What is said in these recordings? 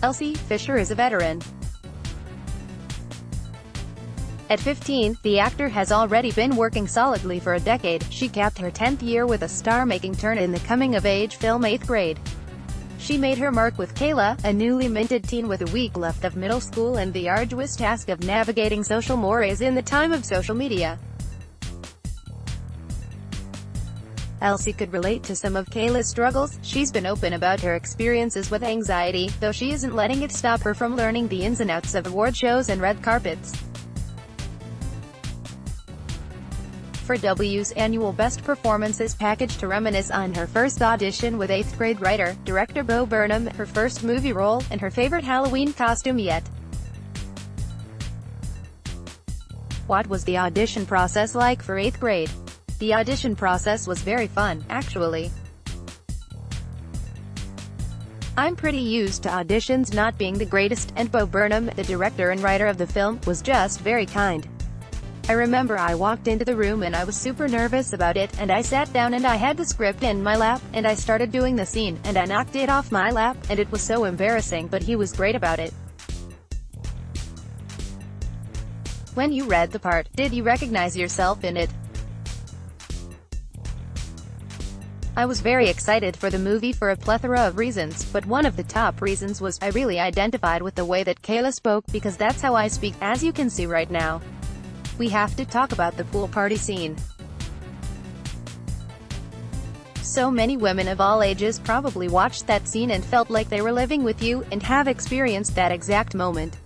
Elsie Fisher is a veteran. At 15, the actor has already been working solidly for a decade. She capped her 10th year with a star-making turn in the coming-of-age film 8th Grade. She made her mark with Kayla, a newly minted teen with a week left of middle school and the arduous task of navigating social mores in the time of social media. Elsie could relate to some of Kayla's struggles. She's been open about her experiences with anxiety, though she isn't letting it stop her from learning the ins and outs of award shows and red carpets. For W's annual Best Performances package to reminisce on her first audition with 8th grade writer, director Bo Burnham, her first movie role, and her favorite Halloween costume yet. What was the audition process like for 8th grade? The audition process was very fun, actually. I'm pretty used to auditions not being the greatest, and Bo Burnham, the director and writer of the film, was just very kind. I remember I walked into the room and I was super nervous about it, and I sat down and I had the script in my lap, and I started doing the scene, and I knocked it off my lap, and it was so embarrassing, but he was great about it. When you read the part, did you recognize yourself in it? I was very excited for the movie for a plethora of reasons, but one of the top reasons was, I really identified with the way that Kayla spoke, because that's how I speak, as you can see right now. We have to talk about the pool party scene. So many women of all ages probably watched that scene and felt like they were living with you, and have experienced that exact moment.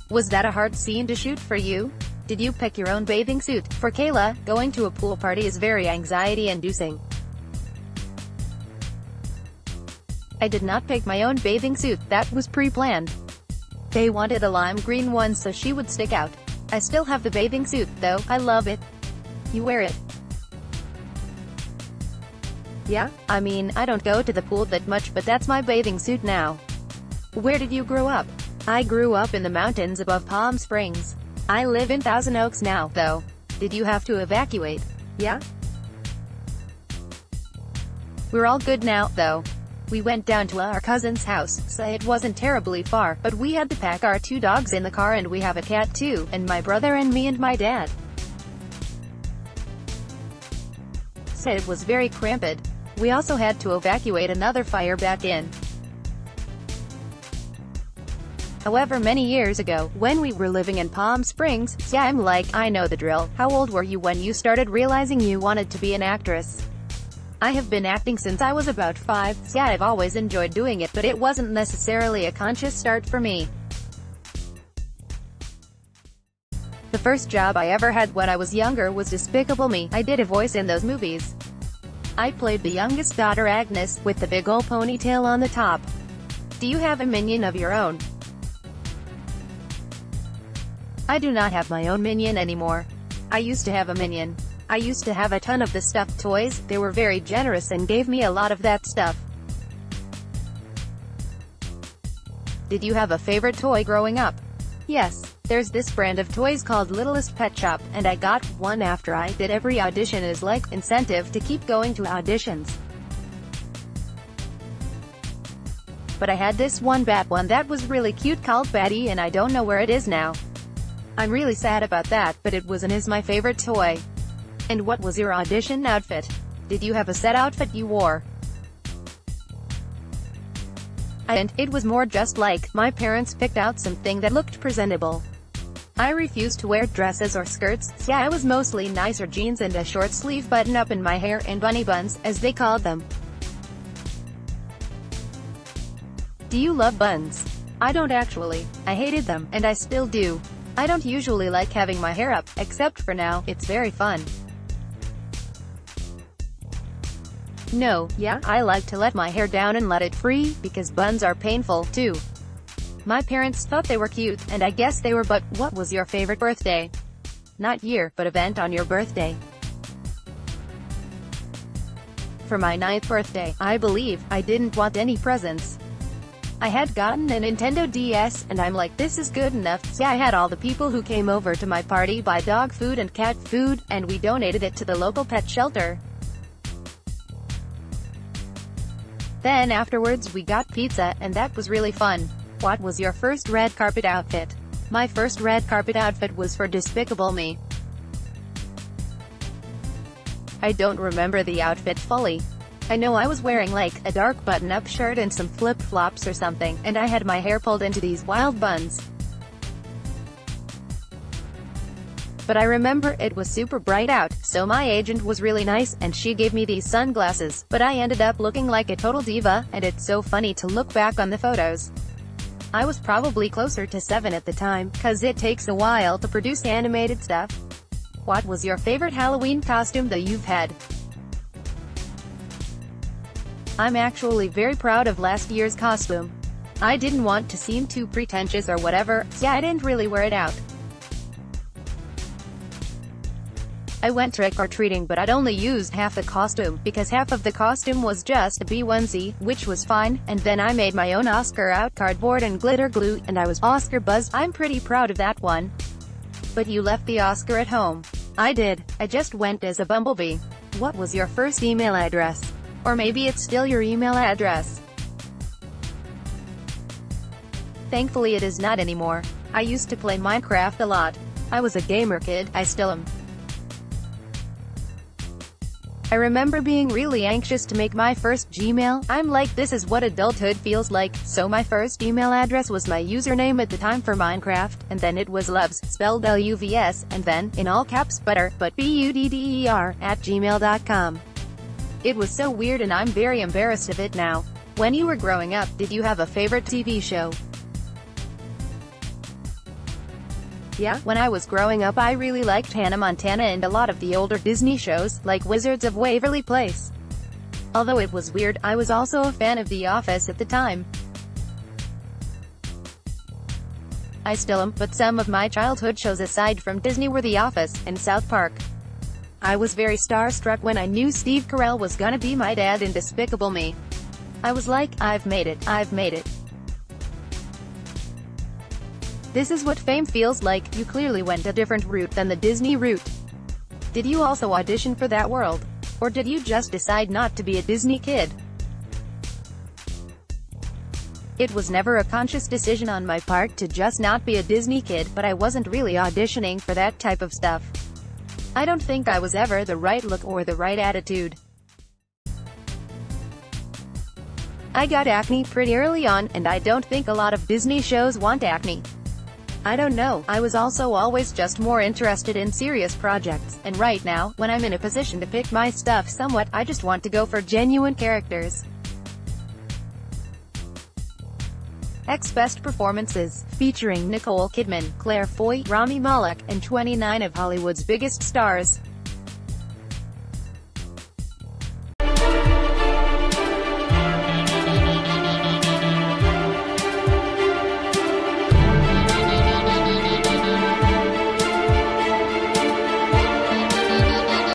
Was that a hard scene to shoot for you? Did you pick your own bathing suit? For Kayla, going to a pool party is very anxiety-inducing. I did not pick my own bathing suit, that was pre-planned. They wanted a lime green one so she would stick out. I still have the bathing suit, though. I love it. You wear it? Yeah, I mean, I don't go to the pool that much, but that's my bathing suit now. Where did you grow up? I grew up in the mountains above Palm Springs. I live in Thousand Oaks now, though. Did you have to evacuate? Yeah? We're all good now, though. We went down to our cousin's house, so it wasn't terribly far, but we had to pack our 2 dogs in the car, and we have a cat too, and my brother and me and my dad. So it was very cramped. We also had to evacuate another fire back in. However, many years ago, when we were living in Palm Springs, yeah, I'm like, I know the drill. How old were you when you started realizing you wanted to be an actress? I have been acting since I was about 5, so yeah, I've always enjoyed doing it, but it wasn't necessarily a conscious start for me. The first job I ever had when I was younger was Despicable Me. I did a voice in those movies. I played the youngest daughter, Agnes, with the big ol' ponytail on the top. Do you have a minion of your own? I do not have my own minion anymore. I used to have a minion. I used to have a ton of the stuffed toys. They were very generous and gave me a lot of that stuff. Did you have a favorite toy growing up? Yes, there's this brand of toys called Littlest Pet Shop, and I got one after I did every audition as like incentive to keep going to auditions. But I had this one bat one that was really cute called Batty, and I don't know where it is now. I'm really sad about that, but it was and is my favorite toy. And what was your audition outfit? Did you have a set outfit you wore? I didn't. It was more just like, my parents picked out something that looked presentable. I refused to wear dresses or skirts, so yeah, I was mostly nicer jeans and a short sleeve button-up in my hair, and bunny buns, as they called them. Do you love buns? I don't actually. I hated them, and I still do. I don't usually like having my hair up, except for now. It's very fun. No, yeah, I like to let my hair down and let it free, because buns are painful, too. My parents thought they were cute, and I guess they were, but what was your favorite birthday? Not year, but event on your birthday. For my 9th birthday, I believe, I didn't want any presents. I had gotten a Nintendo DS, and I'm like, this is good enough, so I had all the people who came over to my party buy dog food and cat food, and we donated it to the local pet shelter. Then afterwards we got pizza, and that was really fun. What was your first red carpet outfit? My first red carpet outfit was for Despicable Me. I don't remember the outfit fully. I know I was wearing like a dark button-up shirt and some flip-flops or something, and I had my hair pulled into these wild buns. But I remember it was super bright out, so my agent was really nice, and she gave me these sunglasses, but I ended up looking like a total diva, and it's so funny to look back on the photos. I was probably closer to 7 at the time, cause it takes a while to produce animated stuff. What was your favorite Halloween costume that you've had? I'm actually very proud of last year's costume. I didn't want to seem too pretentious or whatever, so I didn't really wear it out. I went trick-or-treating, but I'd only used half the costume, because half of the costume was just a B1C, which was fine, and then I made my own Oscar out cardboard and glitter glue, and I was Oscar buzzed. I'm pretty proud of that one. But you left the Oscar at home. I did. I just went as a bumblebee. What was your first email address? Or maybe it's still your email address. Thankfully it is not anymore. I used to play Minecraft a lot. I was a gamer kid, I still am. I remember being really anxious to make my first Gmail. I'm like, this is what adulthood feels like. So my first email address was my username at the time for Minecraft, and then it was Loves, spelled L-U-V-S, and then, in all caps, butter, but B-U-D-D-E-R, @gmail.com. It was so weird and I'm very embarrassed of it now. When you were growing up, did you have a favorite TV show? Yeah, when I was growing up I really liked Hannah Montana and a lot of the older Disney shows, like Wizards of Waverly Place. Although it was weird, I was also a fan of The Office at the time. I still am, but some of my childhood shows aside from Disney were The Office, and South Park. I was very starstruck when I knew Steve Carell was gonna be my dad in Despicable Me. I was like, I've made it, I've made it. This is what fame feels like. You clearly went a different route than the Disney route. Did you also audition for that world? Or did you just decide not to be a Disney kid? It was never a conscious decision on my part to just not be a Disney kid, but I wasn't really auditioning for that type of stuff. I don't think I was ever the right look or the right attitude. I got acne pretty early on, and I don't think a lot of Disney shows want acne. I don't know, I was also always just more interested in serious projects, and right now, when I'm in a position to pick my stuff somewhat, I just want to go for genuine characters. Best Performances, featuring Nicole Kidman, Claire Foy, Rami Malek, and 29 of Hollywood's biggest stars.